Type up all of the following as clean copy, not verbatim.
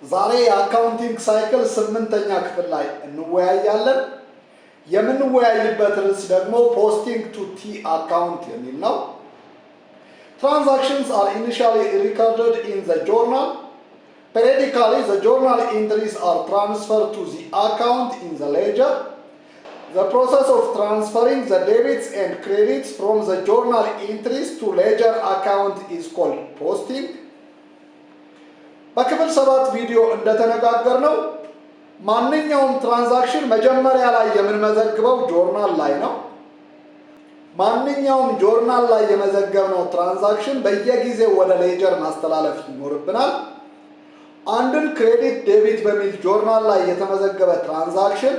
ዛሬ የአካውንቲንግ ሳይክል 8ኛ ክፍል ላይ እንወያያለን። የምንወያይበት ርዕስ ደግሞ posting to T account የሚል ነው። Transactions are initially recorded in the journal. Periodically, the journal entries are transferred to the account in the ledger. The process of transferring the debits and credits from the journal entries to ledger account is called posting. በክፍል 7 ቪዲዮ እንደተነጋገርነው ማንኛውም ትራንዛክሽን መጀመሪያ ላይ የምንመዘግበው ጆርናል ላይ ነው። ማንኛውም ጆርናል ላይ የመዘገብነው ትራንዛክሽን በየጊዜው ወደ ሌጀር ማስተላለፍ ይኖርብናል። አንድን ክሬዲት ዴቢት በሚል ጆርናል ላይ የተመዘገበ ትራንዛክሽን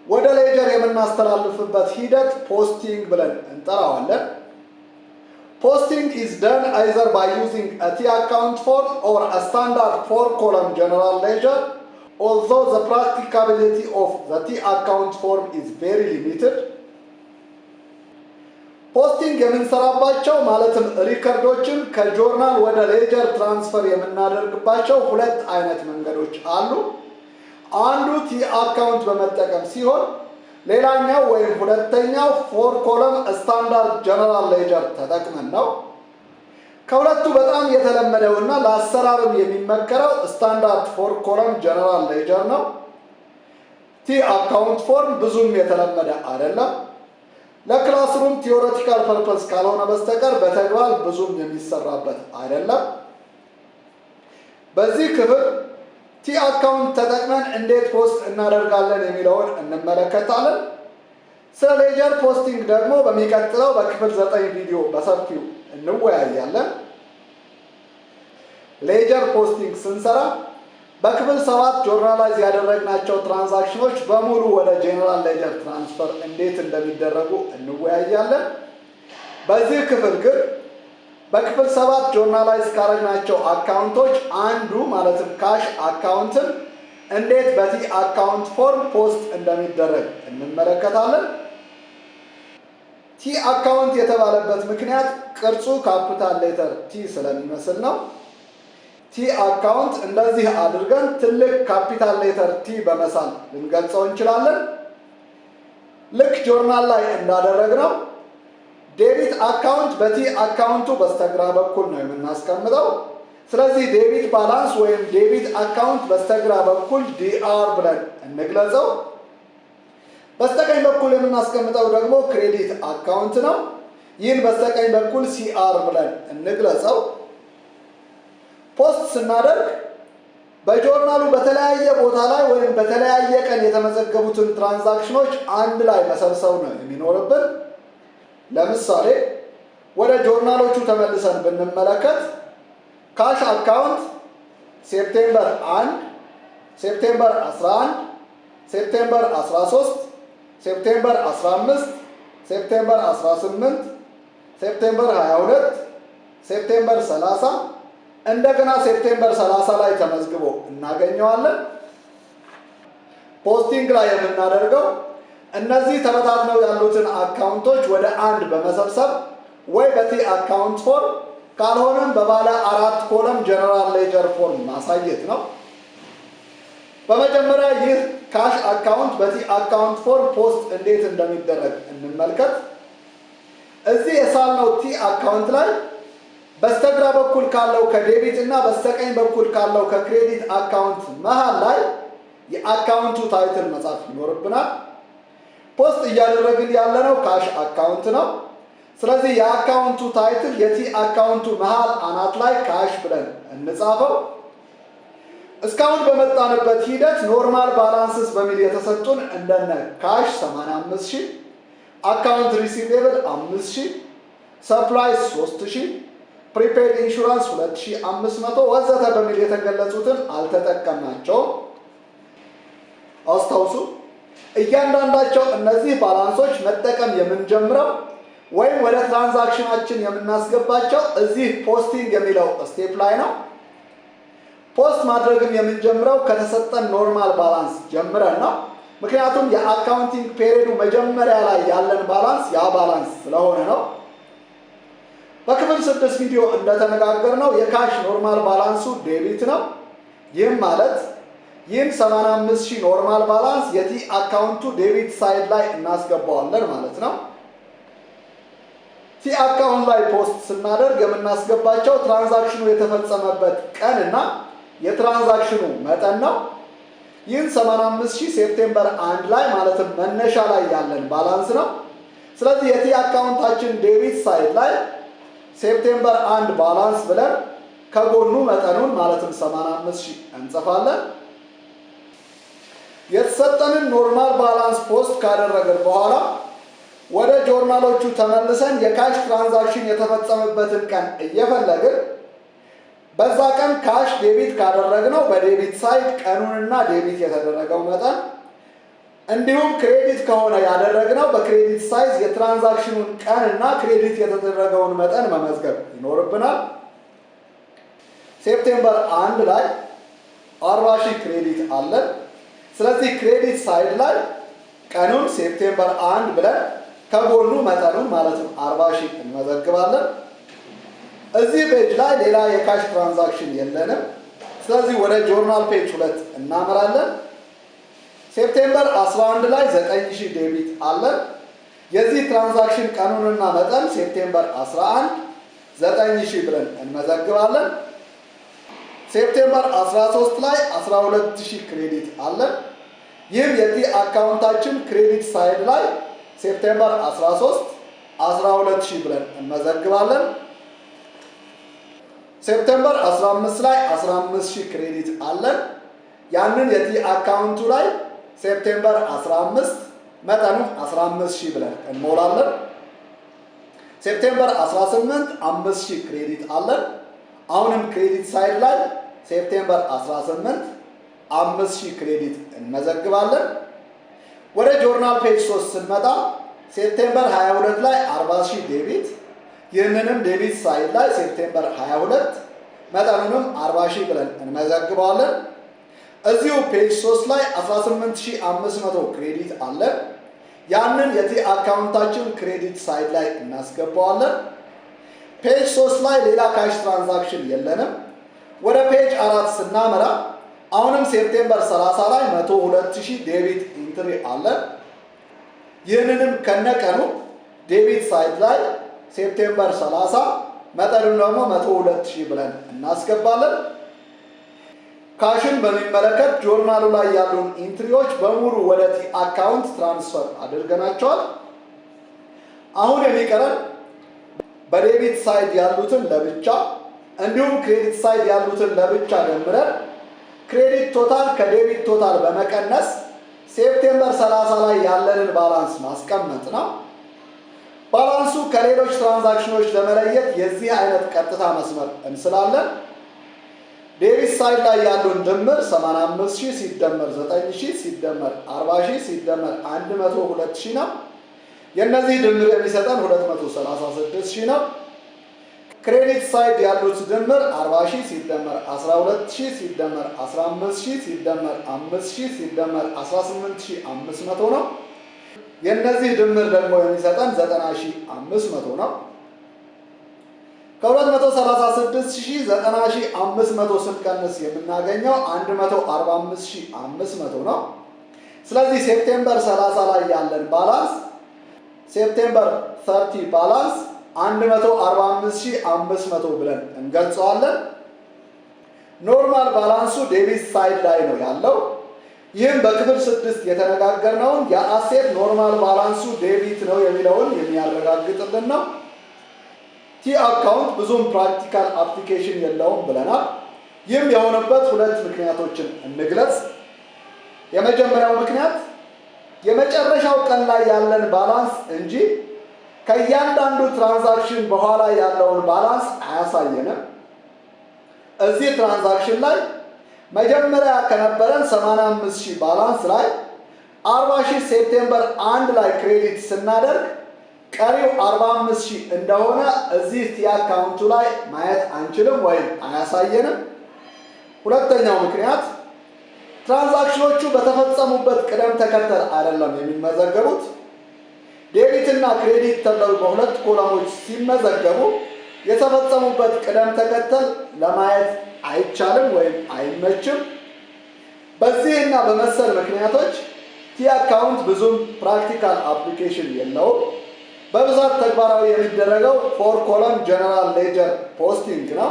ወደ ሌጀር የምናስተላልፍበት ሂደት ፖስቲንግ ብለን እንጠራዋለን። Posting is done either by using a T account form or a standard 4-column general ledger, although the practicability of the T account form is very limited. Posting የምንሰራባቸው ማለትም ሪከርዶችን ከጆርናል ወደ ሌጀር ትራንስፈር የምናደርግባቸው ሁለት አይነት መንገዶች አሉ። አንዱ ቲ አካውንት በመጠቀም ሲሆን ሌላኛው ወይም ሁለተኛው 4-column ስታንዳርድ ጀነራል ሌጀር ተጠቅመን ነው። ከሁለቱ በጣም የተለመደውና ለአሰራርም የሚመከረው ስታንዳርድ 4-column ጀነራል ሌጀር ነው። ቲ አካውንት ፎርም ብዙም የተለመደ አይደለም። ለክላስሩም ቲዮሬቲካል ፐርፐስ ካልሆነ በስተቀር በተግባር ብዙም የሚሰራበት አይደለም። በዚህ ክፍል ቲ አካውንት ተጠቅመን እንዴት ፖስት እናደርጋለን የሚለውን እንመለከታለን። ስለ ሌጀር ፖስቲንግ ደግሞ በሚቀጥለው በክፍል 9 ቪዲዮ በሰፊው እንወያያለን። ሌጀር ፖስቲንግ ስንሰራ በክፍል 7 ጆርናላይዝ ያደረግናቸው ትራንዛክሽኖች በሙሉ ወደ ጄኔራል ሌጀር ትራንስፈር እንዴት እንደሚደረጉ እንወያያለን። በዚህ ክፍል ግን በክፍል 7 ጆርናላይዝ ካደረግናቸው አካውንቶች አንዱ ማለትም ካሽ አካውንትን እንዴት በቲ አካውንት ፎርም ፖስት እንደሚደረግ እንመለከታለን። ቲ አካውንት የተባለበት ምክንያት ቅርጹ ካፒታል ሌተር ቲ ስለሚመስል ነው። ቲ አካውንት እንደዚህ አድርገን ትልቅ ካፒታል ሌተር ቲ በመሳል ልንገልጸው እንችላለን። ልክ ጆርናል ላይ እንዳደረግነው ዴቢት አካውንት በቲ አካውንቱ በስተግራ በኩል ነው የምናስቀምጠው። ስለዚህ ዴቢት ባላንስ ወይም ዴቢት አካውንት በስተግራ በኩል ዲአር ብለን እንግለጸው። በስተቀኝ በኩል የምናስቀምጠው ደግሞ ክሬዲት አካውንት ነው። ይህን በስተቀኝ በኩል ሲአር ብለን እንግለጸው። ፖስት ስናደርግ በጆርናሉ በተለያየ ቦታ ላይ ወይም በተለያየ ቀን የተመዘገቡትን ትራንዛክሽኖች አንድ ላይ መሰብሰብ ነው የሚኖርብን። ለምሳሌ ወደ ጆርናሎቹ ተመልሰን ብንመለከት ካሽ አካውንት ሴፕቴምበር 1፣ ሴፕቴምበር 11፣ ሴፕቴምበር 13፣ ሴፕቴምበር 15፣ ሴፕቴምበር 18፣ ሴፕቴምበር 22፣ ሴፕቴምበር 30 እንደገና ሴፕቴምበር 30 ላይ ተመዝግቦ እናገኘዋለን። ፖስቲንግ ላይ የምናደርገው እነዚህ ተበታትነው ያሉትን አካውንቶች ወደ አንድ በመሰብሰብ ወይ በቲ አካውንት ፎርም ካልሆነም በባለ 4-column ጀነራል ሌጀር ፎርም ማሳየት ነው። በመጀመሪያ ይህ ካሽ አካውንት በቲ አካውንት ፎርም ፖስት እንዴት እንደሚደረግ እንመልከት። እዚህ የሳልነው ቲ አካውንት ላይ በስተግራ በኩል ካለው ከዴቢት እና በስተቀኝ በኩል ካለው ከክሬዲት አካውንት መሃል ላይ የአካውንቱ ታይትል መጻፍ ይኖርብናል። ፖስት እያደረግን ያለነው ካሽ አካውንት ነው። ስለዚህ የአካውንቱ ታይትል የቲ አካውንቱ መሃል አናት ላይ ካሽ ብለን እንጻፈው። እስካሁን በመጣንበት ሂደት ኖርማል ባላንስስ በሚል የተሰጡን እንደነ ካሽ 85000፣ አካውንት ሪሲቬብል 5000፣ ሰፕላይስ 3000፣ ፕሪፔድ ኢንሹራንስ 2500 ወዘተ በሚል የተገለጹትን አልተጠቀምናቸውም። አስታውሱ፣ እያንዳንዳቸው እነዚህ ባላንሶች መጠቀም የምንጀምረው ወይም ወደ ትራንዛክሽናችን የምናስገባቸው እዚህ ፖስቲንግ የሚለው ስቴፕ ላይ ነው። ፖስት ማድረግም የምንጀምረው ከተሰጠን ኖርማል ባላንስ ጀምረን ነው። ምክንያቱም የአካውንቲንግ ፔሪዱ መጀመሪያ ላይ ያለን ባላንስ ያ ባላንስ ስለሆነ ነው። በክፍል 6 ቪዲዮ እንደተነጋገርነው የካሽ ኖርማል ባላንሱ ዴቢት ነው። ይህም ማለት ይህን 85000 ኖርማል ባላንስ የቲ አካውንቱ ዴቢት ሳይድ ላይ እናስገባዋለን ማለት ነው። ቲ አካውንት ላይ ፖስት ስናደርግ የምናስገባቸው ትራንዛክሽኑ የተፈጸመበት ቀንና የትራንዛክሽኑ መጠን ነው። ይህን 85000 ሴፕቴምበር 1 ላይ ማለትም መነሻ ላይ ያለን ባላንስ ነው። ስለዚህ የቲ አካውንታችን ዴቢት ሳይድ ላይ ሴፕቴምበር 1 ባላንስ ብለን ከጎኑ መጠኑን ማለትም 85000 እንጽፋለን። የተሰጠንን ኖርማል ባላንስ ፖስት ካደረግን በኋላ ወደ ጆርናሎቹ ተመልሰን የካሽ ትራንዛክሽን የተፈጸመበትን ቀን እየፈለግን በዛ ቀን ካሽ ዴቢት ካደረግነው በዴቢት ሳይድ ቀኑንና ዴቢት የተደረገው መጠን እንዲሁም ክሬዲት ከሆነ ያደረግነው በክሬዲት ሳይዝ የትራንዛክሽኑን ቀንና ክሬዲት የተደረገውን መጠን መመዝገብ ይኖርብናል። ሴፕቴምበር 1 ላይ 40000 ክሬዲት አለን። ስለዚህ ክሬዲት ሳይድ ላይ ቀኑን ሴፕቴምበር 1 ብለን ከጎኑ መጠኑን ማለትም 40000 እንመዘግባለን። እዚህ ፔጅ ላይ ሌላ የካሽ ትራንዛክሽን የለንም። ስለዚህ ወደ ጆርናል ፔጅ 2 እናመራለን። ሴፕቴምበር 11 ላይ 9000 ዴቢት አለን። የዚህ ትራንዛክሽን ቀኑንና መጠን ሴፕቴምበር 11 9000 ብለን እንመዘግባለን። ሴፕቴምበር 13 ላይ 12000 ክሬዲት አለን። ይህም የቲ አካውንታችን ክሬዲት ሳይድ ላይ ሴፕቴምበር 13 12000 ብለን እንመዘግባለን። ሴፕቴምበር 15 ላይ 15000 ክሬዲት አለን። ያንን የቲ አካውንቱ ላይ ሴፕቴምበር 15 መጠኑ 15000 ብለን እንሞላለን። ሴፕቴምበር 18 5000 ክሬዲት አለን። አሁንም ክሬዲት ሳይድ ላይ ሴፕቴምበር 18 5000 ክሬዲት እንመዘግባለን። ወደ ጆርናል ፔጅ 3 ስንመጣ ሴፕቴምበር 22 ላይ 40000 ዴቢት፣ ይህንንም ዴቢት ሳይድ ላይ ሴፕቴምበር 22 መጠኑንም 40000 ብለን እንመዘግባለን። እዚሁ ፔጅ 3 ላይ 18500 ክሬዲት አለን። ያንን የቲ አካውንታችን ክሬዲት ሳይድ ላይ እናስገባዋለን። ፔጅ 3 ላይ ሌላ ካሽ ትራንዛክሽን የለንም። ወደ ፔጅ 4 ስናመራ አሁንም ሴፕቴምበር 30 ላይ 102000 ዴቢት ኢንትሪ አለን። ይህንንም ከነቀኑ ዴቢት ሳይድ ላይ ሴፕቴምበር 30 መጠኑን ደግሞ 102000 ብለን እናስገባለን። ካሽን በሚመለከት ጆርናሉ ላይ ያሉን ኢንትሪዎች በሙሉ ወደ ቲ አካውንት ትራንስፈር አድርገናቸዋል። አሁን የሚቀረን በዴቢት ሳይድ ያሉትን ለብቻ እንዲሁም ክሬዲት ሳይድ ያሉትን ለብቻ ደምረን ክሬዲት ቶታል ከዴቢት ቶታል በመቀነስ ሴፕቴምበር 30 ላይ ያለንን ባላንስ ማስቀመጥ ነው። ባላንሱ ከሌሎች ትራንዛክሽኖች ለመለየት የዚህ አይነት ቀጥታ መስመር እንስላለን። ዴቢት ሳይድ ላይ ያሉን ድምር 85000 ሲደመር 9000 ሲደመር 40000 ሲደመር 102000 ነው። የነዚህ ድምር የሚሰጠን 236000 ነው። ክሬዲት ሳይድ ያሉት ድምር 40000 ሲደመር 12000 ሲደመር 15000 ሲደመር 5000 ሲደመር 18500 ነው። የነዚህ ድምር ደግሞ የሚሰጠን 90500 ነው። ከ236000 90500 ስንቀንስ የምናገኘው 145500 ነው። ስለዚህ ሴፕቴምበር 30 ላይ ያለን ባላንስ ሴፕቴምበር 30 ባላንስ 145500 ብለን እንገልጸዋለን። ኖርማል ባላንሱ ዴቢት ሳይድ ላይ ነው ያለው። ይህም በክፍል 6 የተነጋገርነውን የአሴት ኖርማል ባላንሱ ዴቢት ነው የሚለውን የሚያረጋግጥልን ነው። ቲ አካውንት ብዙም ፕራክቲካል አፕሊኬሽን የለውም ብለናል። ይህም የሆነበት ሁለት ምክንያቶችን እንግለጽ። የመጀመሪያው ምክንያት የመጨረሻው ቀን ላይ ያለን ባላንስ እንጂ ከእያንዳንዱ ትራንዛክሽን በኋላ ያለውን ባላንስ አያሳየንም። እዚህ ትራንዛክሽን ላይ መጀመሪያ ከነበረን 85000 ባላንስ ላይ 40000 ሴፕቴምበር 1 ላይ ክሬዲት ስናደርግ ቀሪው 45000 እንደሆነ እዚህ ቲ አካውንቱ ላይ ማየት አንችልም ወይም አያሳየንም። ሁለተኛው ምክንያት ትራንዛክሽኖቹ በተፈጸሙበት ቅደም ተከተል አይደለም የሚመዘገቡት። ዴቢት እና ክሬዲት ተብለው በሁለት ኮለሞች ሲመዘገቡ የተፈጸሙበት ቅደም ተከተል ለማየት አይቻልም ወይም አይመችም። በዚህና በመሰል ምክንያቶች ቲ አካውንት ብዙም ፕራክቲካል አፕሊኬሽን የለውም። በብዛት ተግባራዊ የሚደረገው ፎር ኮለም ጀነራል ሌጀር ፖስቲንግ ነው።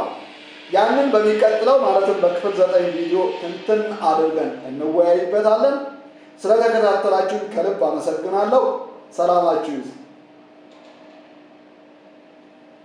ያንን በሚቀጥለው ማለትም በክፍል 9 ቪዲዮ እንትን አድርገን እንወያይበታለን። ስለተከታተላችሁ ከልብ አመሰግናለሁ። ሰላማችሁ ይሁን።